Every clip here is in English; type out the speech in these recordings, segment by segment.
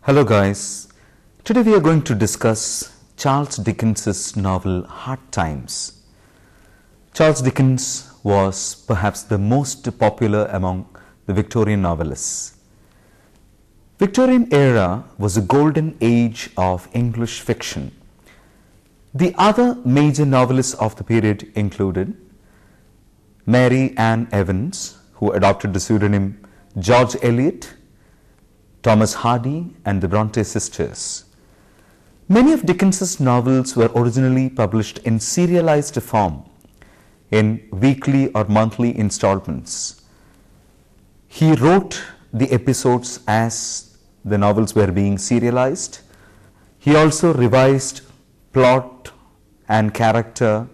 Hello guys, today we are going to discuss Charles Dickens's novel Hard Times. Charles Dickens was perhaps the most popular among the Victorian novelists. Victorian era was a golden age of English fiction. The other major novelists of the period included Mary Ann Evans, who adopted the pseudonym George Eliot, Thomas Hardy, and the Bronte sisters. Many of Dickens's novels were originally published in serialized form in weekly or monthly installments. He wrote the episodes as the novels were being serialized. He also revised plot and character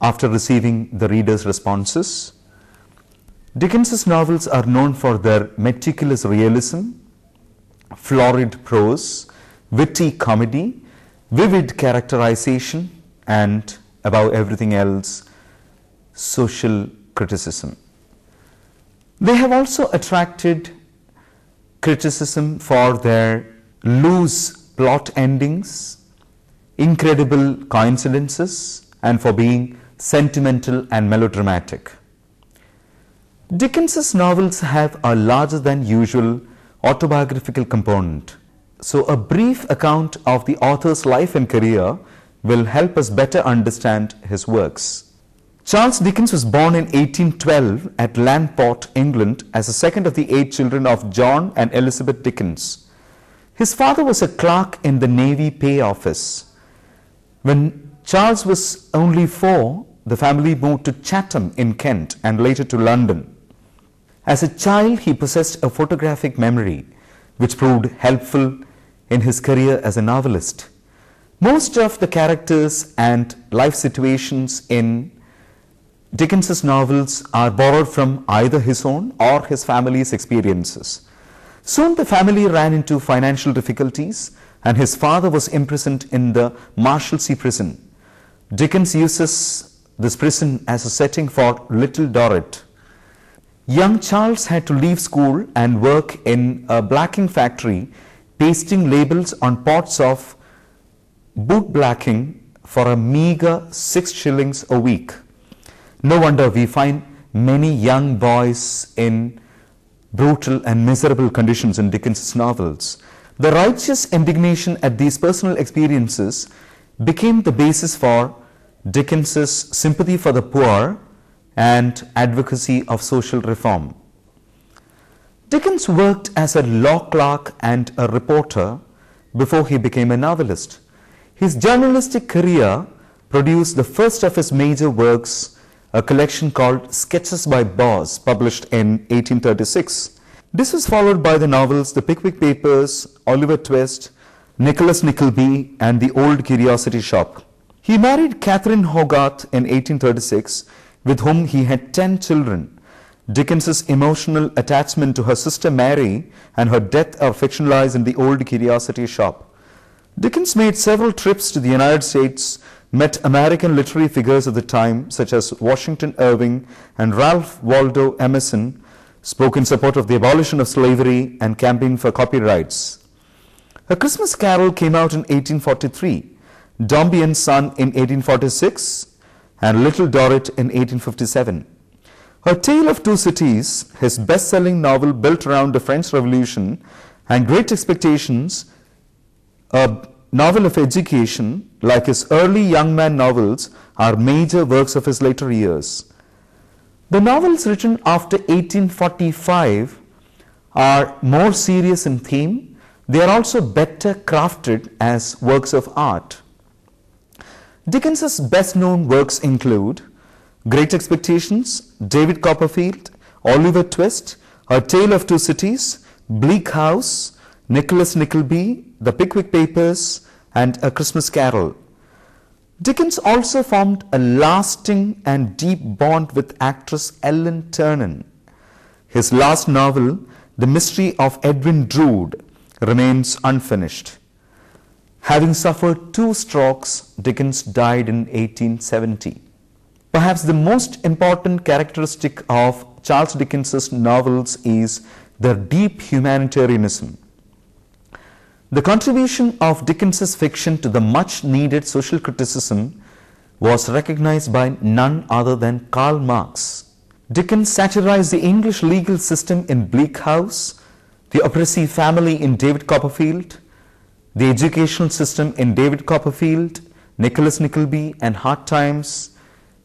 after receiving the readers' responses. Dickens's novels are known for their meticulous realism, florid prose, witty comedy, vivid characterization, and above everything else, social criticism. They have also attracted criticism for their loose plot endings, incredible coincidences, and for being sentimental and melodramatic. Dickens's novels have a larger than usual autobiographical component. So a brief account of the author's life and career will help us better understand his works. Charles Dickens was born in 1812 at Landport, England, as the second of the 8 children of John and Elizabeth Dickens. His father was a clerk in the Navy Pay Office. When Charles was only 4, the family moved to Chatham in Kent and later to London. As a child, he possessed a photographic memory, which proved helpful in his career as a novelist. Most of the characters and life situations in Dickens's novels are borrowed from either his own or his family's experiences. Soon the family ran into financial difficulties and his father was imprisoned in the Marshalsea prison. Dickens uses this prison as a setting for Little Dorrit. Young Charles had to leave school and work in a blacking factory, pasting labels on pots of boot blacking for a meager 6 shillings a week. No wonder we find many young boys in brutal and miserable conditions in Dickens's novels. The righteous indignation at these personal experiences became the basis for Dickens's sympathy for the poor and advocacy of social reform. Dickens worked as a law clerk and a reporter before he became a novelist. His journalistic career produced the first of his major works, a collection called Sketches by Boz, published in 1836. This was followed by the novels The Pickwick Papers, Oliver Twist, Nicholas Nickleby, and The Old Curiosity Shop. He married Catherine Hogarth in 1836, with whom he had 10 children. Dickens's emotional attachment to her sister Mary and her death are fictionalized in The Old Curiosity Shop. Dickens made several trips to the United States, met American literary figures of the time such as Washington Irving and Ralph Waldo Emerson, spoke in support of the abolition of slavery and campaigned for copyrights. A Christmas Carol came out in 1843, Dombey and Son in 1846, and Little Dorrit in 1857. A Tale of Two Cities, his best-selling novel built around the French Revolution, and Great Expectations, a novel of education, like his early young man novels, are major works of his later years. The novels written after 1845 are more serious in theme. They are also better crafted as works of art. Dickens's best-known works include Great Expectations, David Copperfield, Oliver Twist, A Tale of Two Cities, Bleak House, Nicholas Nickleby, The Pickwick Papers, and A Christmas Carol. Dickens also formed a lasting and deep bond with actress Ellen Ternan. His last novel, The Mystery of Edwin Drood, remains unfinished. Having suffered 2 strokes, Dickens died in 1870. Perhaps the most important characteristic of Charles Dickens's novels is their deep humanitarianism. The contribution of Dickens's fiction to the much-needed social criticism was recognized by none other than Karl Marx. Dickens satirized the English legal system in Bleak House, the oppressive family in David Copperfield, the educational system in David Copperfield, Nicholas Nickleby and Hard Times,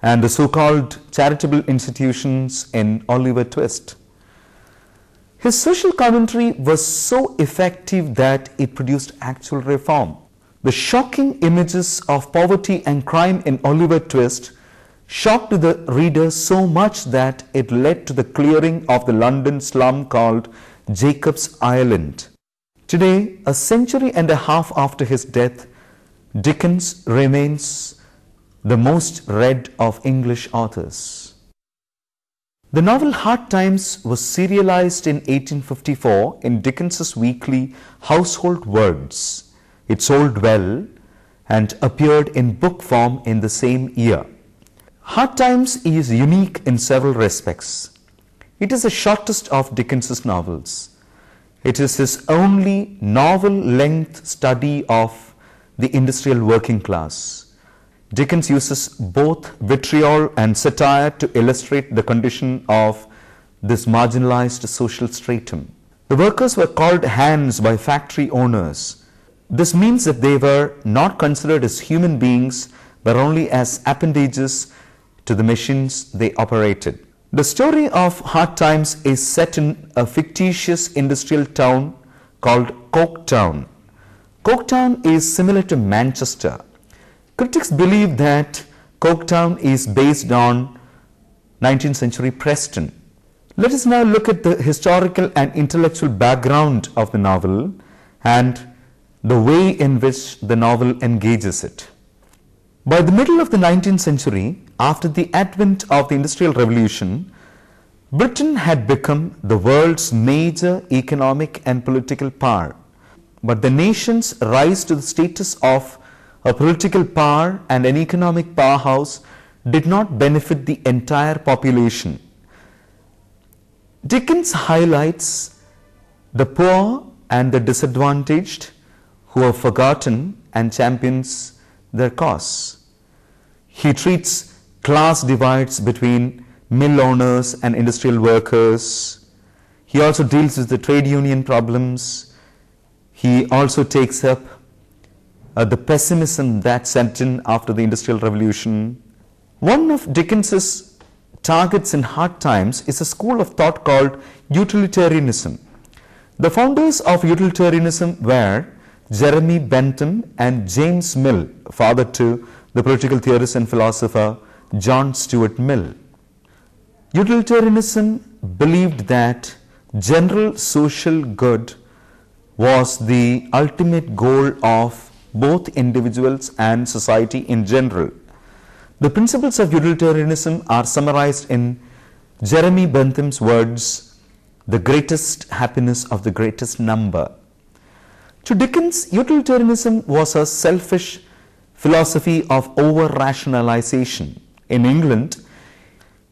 and the so-called charitable institutions in Oliver Twist. His social commentary was so effective that it produced actual reform. The shocking images of poverty and crime in Oliver Twist shocked the reader so much that it led to the clearing of the London slum called Jacob's Island. Today, a century and a half after his death, Dickens remains the most read of English authors. The novel Hard Times was serialized in 1854 in Dickens's weekly Household Words. It sold well and appeared in book form in the same year. Hard Times is unique in several respects. It is the shortest of Dickens's novels. It is his only novel-length study of the industrial working class. Dickens uses both vitriol and satire to illustrate the condition of this marginalized social stratum. The workers were called hands by factory owners. This means that they were not considered as human beings, but only as appendages to the machines they operated. The story of Hard Times is set in a fictitious industrial town called Coketown. Coketown is similar to Manchester. Critics believe that Coketown is based on 19th century Preston. Let us now look at the historical and intellectual background of the novel and the way in which the novel engages it. By the middle of the 19th century, after the advent of the Industrial Revolution, Britain had become the world's major economic and political power. But the nation's rise to the status of a political power and an economic powerhouse did not benefit the entire population. Dickens highlights the poor and the disadvantaged who are forgotten and champions their cause. He treats class divides between mill owners and industrial workers. He also deals with the trade union problems. He also takes up the pessimism that set in after the Industrial Revolution. One of Dickens's targets in Hard Times is a school of thought called utilitarianism. The founders of utilitarianism were Jeremy Bentham and James Mill, father to the political theorist and philosopher John Stuart Mill. Utilitarianism believed that general social good was the ultimate goal of both individuals and society in general. The principles of utilitarianism are summarized in Jeremy Bentham's words, "The greatest happiness of the greatest number." To Dickens, utilitarianism was a selfish philosophy of over-rationalization. In England,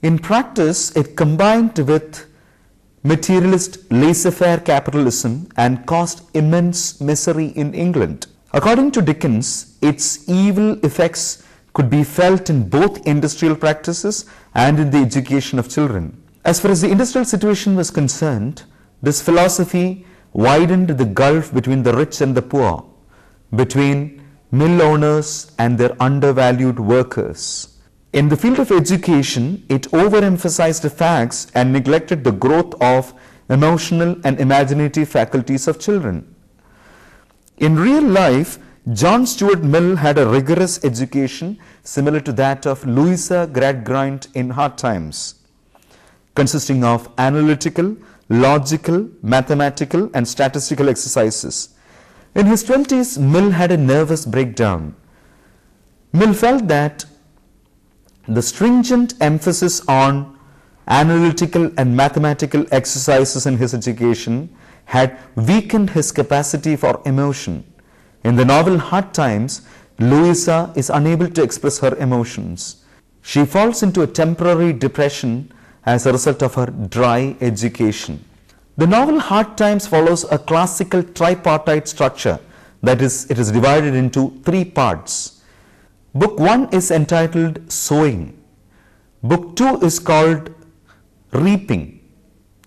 in practice, it combined with materialist laissez-faire capitalism and caused immense misery in England. According to Dickens, its evil effects could be felt in both industrial practices and in the education of children. As far as the industrial situation was concerned, this philosophy widened the gulf between the rich and the poor, between mill owners and their undervalued workers. In the field of education, it overemphasized the facts and neglected the growth of emotional and imaginative faculties of children. In real life, John Stuart Mill had a rigorous education similar to that of Louisa Gradgrind in Hard Times, consisting of analytical, logical, mathematical, and statistical exercises. In his 20s, Mill had a nervous breakdown. Mill felt that the stringent emphasis on analytical and mathematical exercises in his education had weakened his capacity for emotion. In the novel Hard Times, Louisa is unable to express her emotions. She falls into a temporary depression as a result of her dry education. The novel Hard Times follows a classical tripartite structure, that is, it is divided into three parts. Book 1 is entitled Sowing, Book 2 is called Reaping,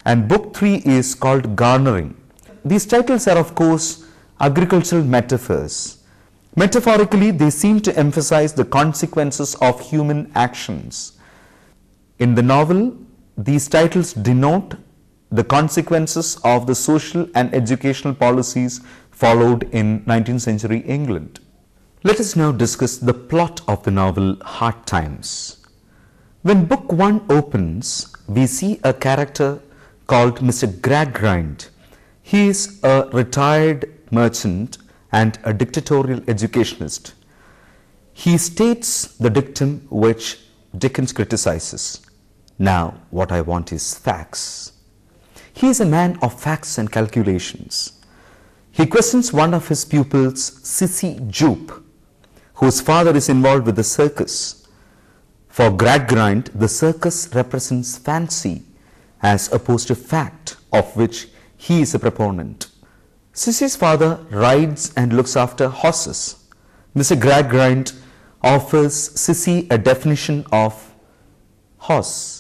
and Book 3 is called Garnering. These titles are, of course, agricultural metaphors. Metaphorically, they seem to emphasize the consequences of human actions. In the novel, these titles denote the consequences of the social and educational policies followed in 19th century England. Let us now discuss the plot of the novel Hard Times. When Book 1 opens, we see a character called Mr. Gradgrind. He is a retired merchant and a dictatorial educationist. He states the dictum which Dickens criticizes. Now, what I want is facts. He is a man of facts and calculations. He questions one of his pupils, Sissy Jupe, whose father is involved with the circus. For Gradgrind, the circus represents fancy as opposed to fact, of which he is a proponent. Sissy's father rides and looks after horses. Mr. Gradgrind offers Sissy a definition of horse.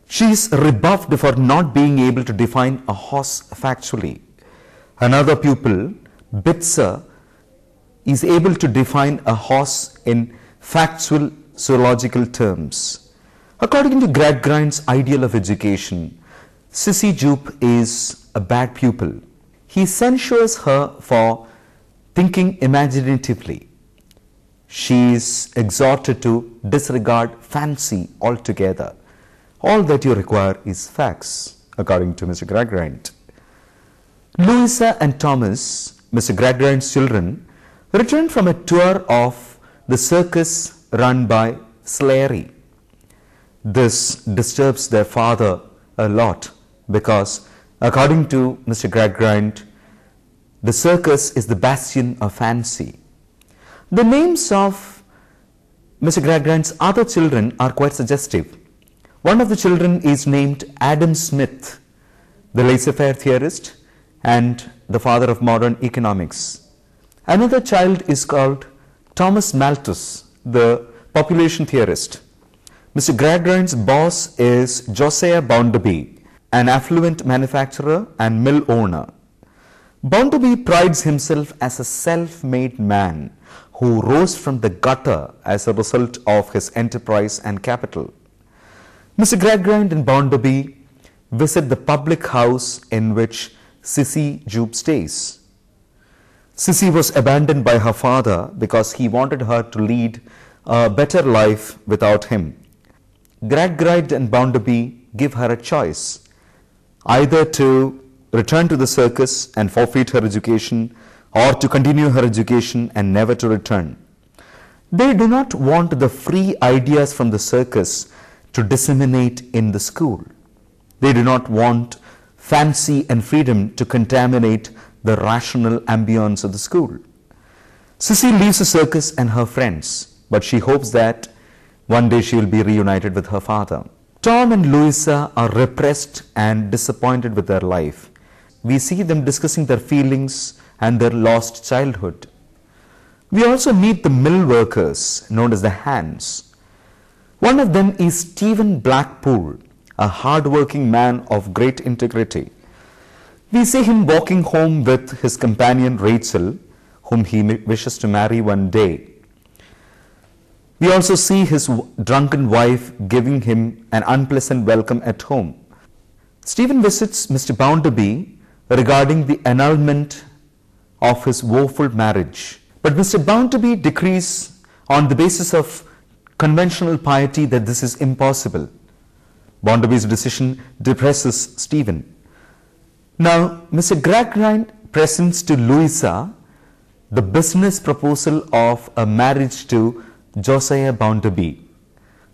She is rebuffed for not being able to define a horse factually. Another pupil, Bitzer, is able to define a horse in factual zoological terms. According to Gradgrind's ideal of education, Sissy Jupe is a bad pupil. He censures her for thinking imaginatively. She is exhorted to disregard fancy altogether. All that you require is facts, according to Mr. Gradgrind. Louisa and Thomas, Mr. Gradgrind's children, return from a tour of the circus run by Sleary. This disturbs their father a lot because, according to Mr. Gradgrind, the circus is the bastion of fancy. The names of Mr. Gradgrind's other children are quite suggestive. One of the children is named Adam Smith, the laissez-faire theorist and the father of modern economics. Another child is called Thomas Malthus, the population theorist. Mr. Gradgrind's boss is Josiah Bounderby, an affluent manufacturer and mill owner. Bounderby prides himself as a self-made man who rose from the gutter as a result of his enterprise and capital. Mr. Gradgrind and Bounderby visit the public house in which Sissy Jupe stays. Sissy was abandoned by her father because he wanted her to lead a better life without him. Gradgrind and Bounderby give her a choice, either to return to the circus and forfeit her education, or to continue her education and never to return. They do not want the free ideas from the circus to disseminate in the school. They do not want fancy and freedom to contaminate the rational ambience of the school. Sissy leaves the circus and her friends, but she hopes that one day she will be reunited with her father. Tom and Louisa are repressed and disappointed with their life. We see them discussing their feelings and their lost childhood. We also meet the mill workers, known as the hands. One of them is Stephen Blackpool, a hard-working man of great integrity. We see him walking home with his companion Rachel, whom he wishes to marry one day. We also see his drunken wife giving him an unpleasant welcome at home. Stephen visits Mr. Bounderby regarding the annulment of his woeful marriage. But Mr. Bounderby decrees on the basis of conventional piety that this is impossible. Bounderby's decision depresses Stephen. Now, Mr. Gradgrind presents to Louisa the business proposal of a marriage to Josiah Bounderby.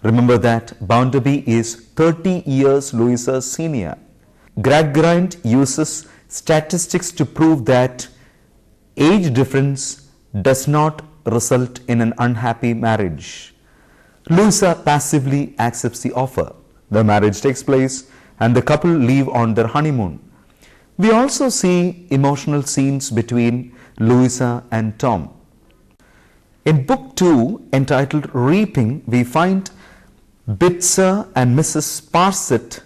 Remember that Bounderby is 30 years Louisa's senior. Gradgrind uses statistics to prove that age difference does not result in an unhappy marriage. Louisa passively accepts the offer. The marriage takes place and the couple leave on their honeymoon. We also see emotional scenes between Louisa and Tom. In Book 2, entitled Reaping, we find Bitzer and Mrs. Sparsit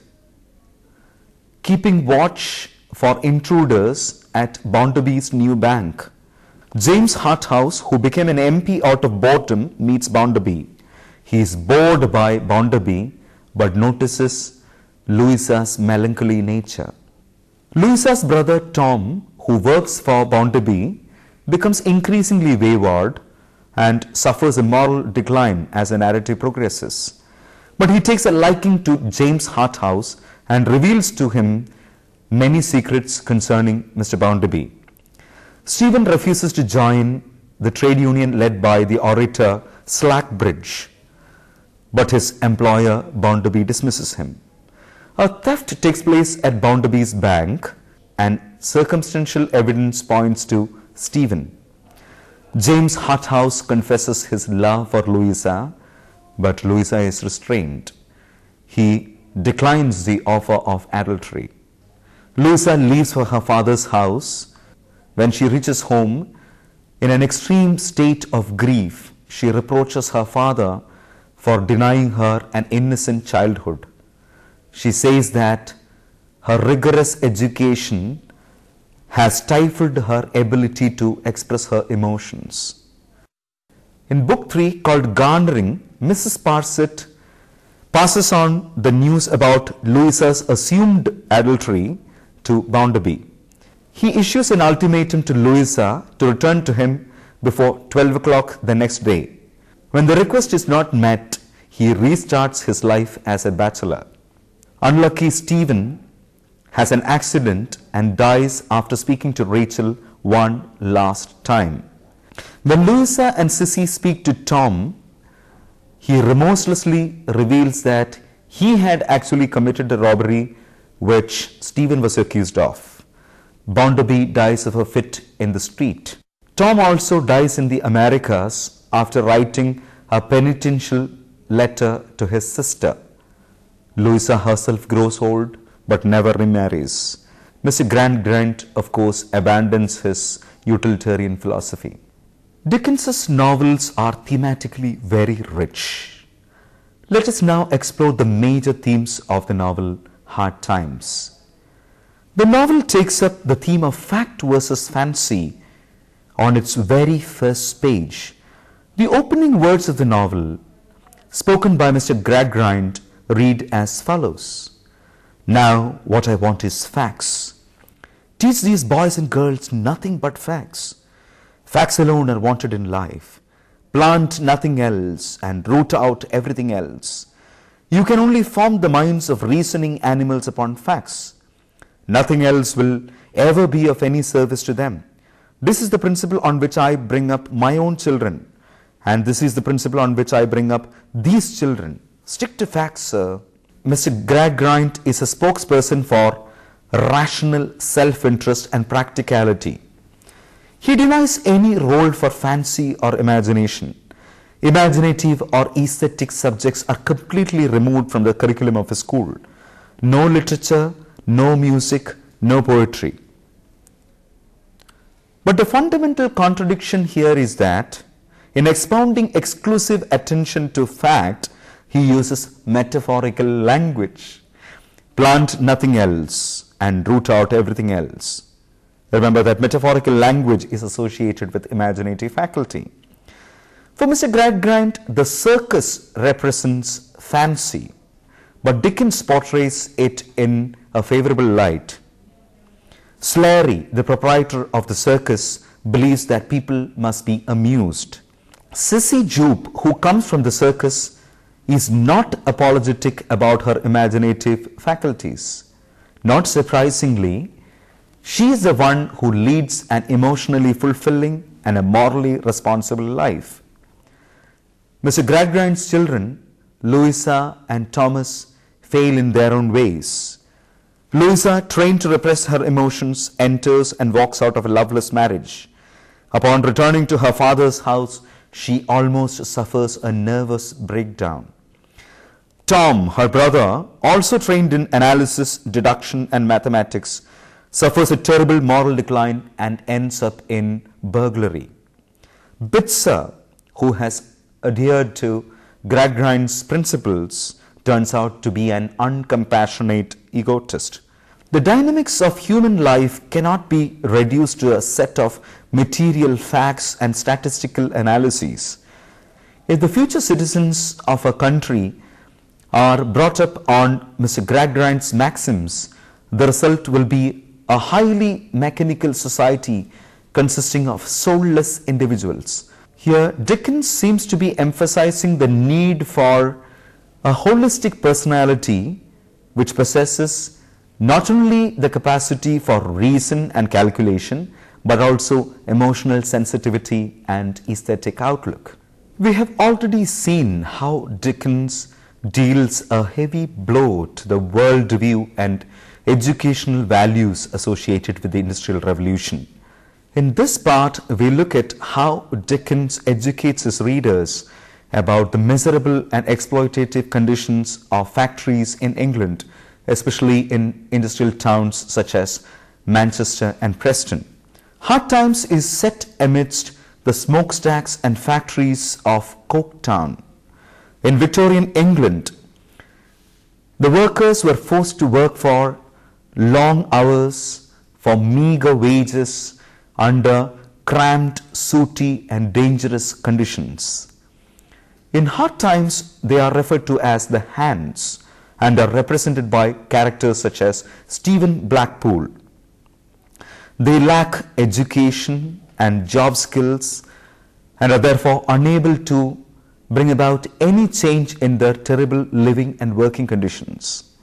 keeping watch for intruders at Bounderby's new bank. James Harthouse, who became an MP out of boredom, meets Bounderby. He is bored by Bounderby but notices Louisa's melancholy nature. Louisa's brother Tom, who works for Bounderby, becomes increasingly wayward and suffers a moral decline as the narrative progresses. But he takes a liking to James Harthouse and reveals to him many secrets concerning Mr. Bounderby. Stephen refuses to join the trade union led by the orator Slackbridge, but his employer Bounderby dismisses him. A theft takes place at Bounderby's bank, and circumstantial evidence points to Stephen. James Harthouse confesses his love for Louisa, but Louisa is restrained. He declines the offer of adultery. Louisa leaves for her father's house. When she reaches home, in an extreme state of grief, she reproaches her father for denying her an innocent childhood. She says that her rigorous education has stifled her ability to express her emotions. In Book 3, called Garnering, Mrs. Sparsit passes on the news about Louisa's assumed adultery to Bounderby. He issues an ultimatum to Louisa to return to him before 12 o'clock the next day. When the request is not met, he restarts his life as a bachelor. Unlucky Stephen has an accident and dies after speaking to Rachel one last time. When Louisa and Sissy speak to Tom, he remorselessly reveals that he had actually committed the robbery which Stephen was accused of. Bounderby dies of a fit in the street. Tom also dies in the Americas after writing a penitential letter to his sister. Louisa herself grows old but never remarries. Mr. Gradgrind, of course, abandons his utilitarian philosophy. Dickens's novels are thematically very rich. Let us now explore the major themes of the novel Hard Times. The novel takes up the theme of fact versus fancy on its very first page. The opening words of the novel, spoken by Mr. Gradgrind, read as follows. Now what I want is facts. Teach these boys and girls nothing but facts. Facts alone are wanted in life. Plant nothing else and root out everything else. You can only form the minds of reasoning animals upon facts. Nothing else will ever be of any service to them. This is the principle on which I bring up my own children, and this is the principle on which I bring up these children. Stick to facts, sir. Mr. Gradgrind is a spokesperson for rational self-interest and practicality. He denies any role for fancy or imagination. Imaginative or aesthetic subjects are completely removed from the curriculum of a school. No literature, no music, no poetry. But the fundamental contradiction here is that in expounding exclusive attention to fact, he uses metaphorical language. Plant nothing else and root out everything else. Remember that metaphorical language is associated with imaginative faculty. For Mr. Gradgrind, the circus represents fancy, but Dickens portrays it in a favorable light. Sleary, the proprietor of the circus, believes that people must be amused. Sissy Jupe, who comes from the circus, is not apologetic about her imaginative faculties. Not surprisingly, she is the one who leads an emotionally fulfilling and a morally responsible life. Mr. Gradgrind's children, Louisa and Thomas, fail in their own ways. Louisa, trained to repress her emotions, enters and walks out of a loveless marriage. Upon returning to her father's house, she almost suffers a nervous breakdown. Tom, her brother, also trained in analysis, deduction, and mathematics, suffers a terrible moral decline and ends up in burglary. Bitzer, who has adhered to Gradgrind's principles, turns out to be an uncompassionate egotist. The dynamics of human life cannot be reduced to a set of material facts and statistical analyses. If the future citizens of a country are brought up on Mr. Gradgrind's maxims, the result will be a highly mechanical society consisting of soulless individuals. Here, Dickens seems to be emphasizing the need for a holistic personality which possesses not only the capacity for reason and calculation, but also emotional sensitivity and aesthetic outlook. We have already seen how Dickens deals a heavy blow to the worldview and educational values associated with the Industrial Revolution. In this part, we look at how Dickens educates his readers about the miserable and exploitative conditions of factories in England, especially in industrial towns such as Manchester and Preston. Hard Times is set amidst the smokestacks and factories of Coketown. In Victorian England, the workers were forced to work for long hours, for meager wages, under cramped, sooty, and dangerous conditions. In Hard Times, they are referred to as the Hands and are represented by characters such as Stephen Blackpool. They lack education and job skills and are therefore unable to bring about any change in their terrible living and working conditions.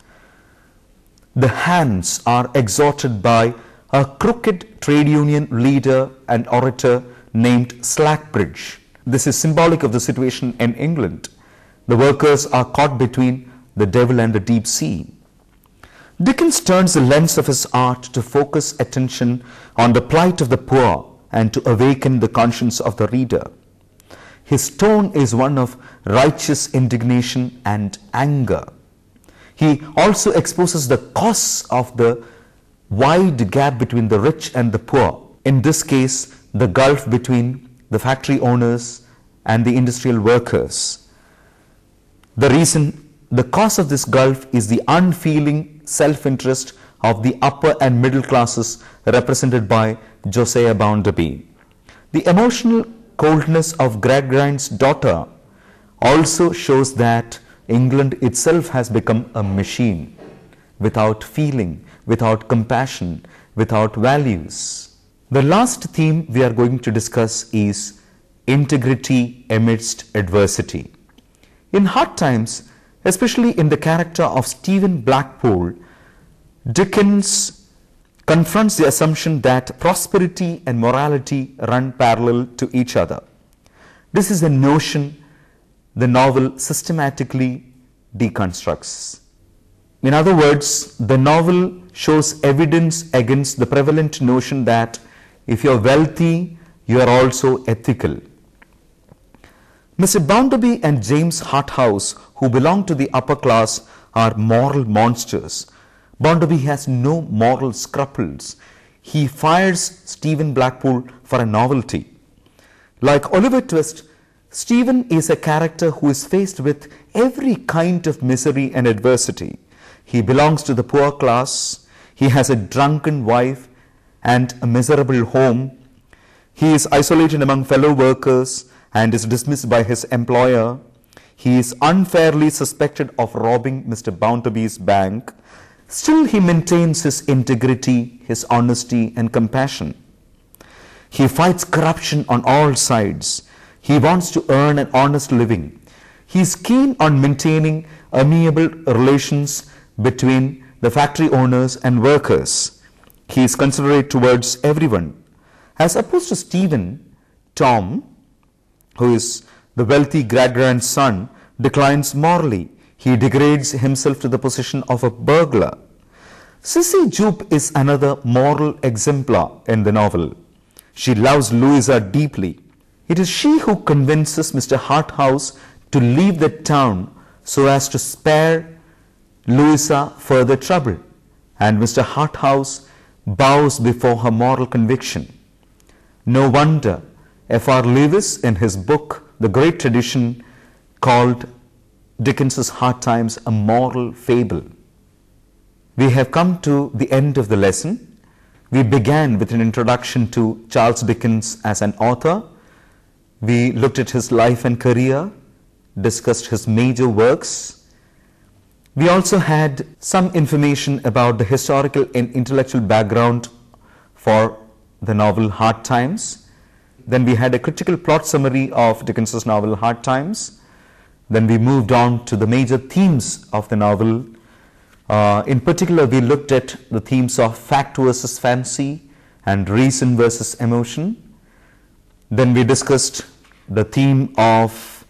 The Hands are exhorted by a crooked trade union leader and orator named Slackbridge. This is symbolic of the situation in England. The workers are caught between the devil and the deep sea. Dickens turns the lens of his art to focus attention on the plight of the poor and to awaken the conscience of the reader. His tone is one of righteous indignation and anger. He also exposes the cause of the wide gap between the rich and the poor. In this case, the gulf between the factory owners and the industrial workers. The cause of this gulf is the unfeeling self-interest of the upper and middle classes represented by Josiah Bounderby. The emotional coldness of Gradgrind's daughter also shows that England itself has become a machine without feeling, without compassion, without values. The last theme we are going to discuss is integrity amidst adversity. In Hard Times, especially in the character of Stephen Blackpool, Dickens confronts the assumption that prosperity and morality run parallel to each other. This is a notion the novel systematically deconstructs. In other words, the novel shows evidence against the prevalent notion that if you are wealthy, you are also ethical. Mr. Bounderby and James Harthouse, who belong to the upper class, are moral monsters. Bounderby has no moral scruples. He fires Stephen Blackpool for a novelty. Like Oliver Twist, Stephen is a character who is faced with every kind of misery and adversity. He belongs to the poor class. He has a drunken wife and a miserable home. He is isolated among fellow workers and is dismissed by his employer. He is unfairly suspected of robbing Mr. Bounderby's bank. Still, he maintains his integrity, his honesty, and compassion. He fights corruption on all sides. He wants to earn an honest living. He is keen on maintaining amiable relations between the factory owners and workers. He is considerate towards everyone. As opposed to Stephen, Tom, who is the wealthy Gradgrind's son, declines morally. He degrades himself to the position of a burglar. Sissy Jupe is another moral exemplar in the novel. She loves Louisa deeply. It is she who convinces Mr. Harthouse to leave the town so as to spare Louisa further trouble, and Mr. Harthouse bows before her moral conviction. No wonder F.R. Lewis, in his book The Great Tradition, called Dickens's Hard Times a moral fable. We have come to the end of the lesson. We began with an introduction to Charles Dickens as an author. We looked at his life and career, discussed his major works. We also had some information about the historical and intellectual background for the novel Hard Times. Then we had a critical plot summary of Dickens's novel Hard Times. Then we moved on to the major themes of the novel. In particular, we looked at the themes of fact versus fancy and reason versus emotion. Then we discussed the theme of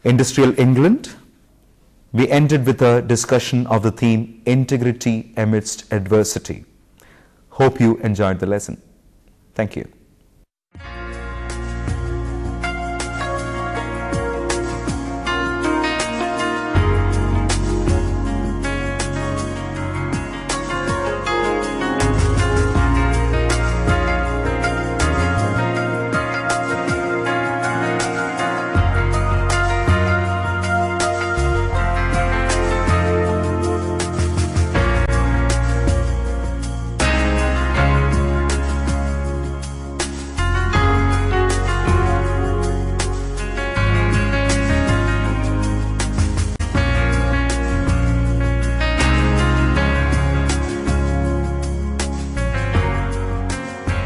industrial England. We ended with a discussion of the theme integrity amidst adversity. Hope you enjoyed the lesson. Thank you.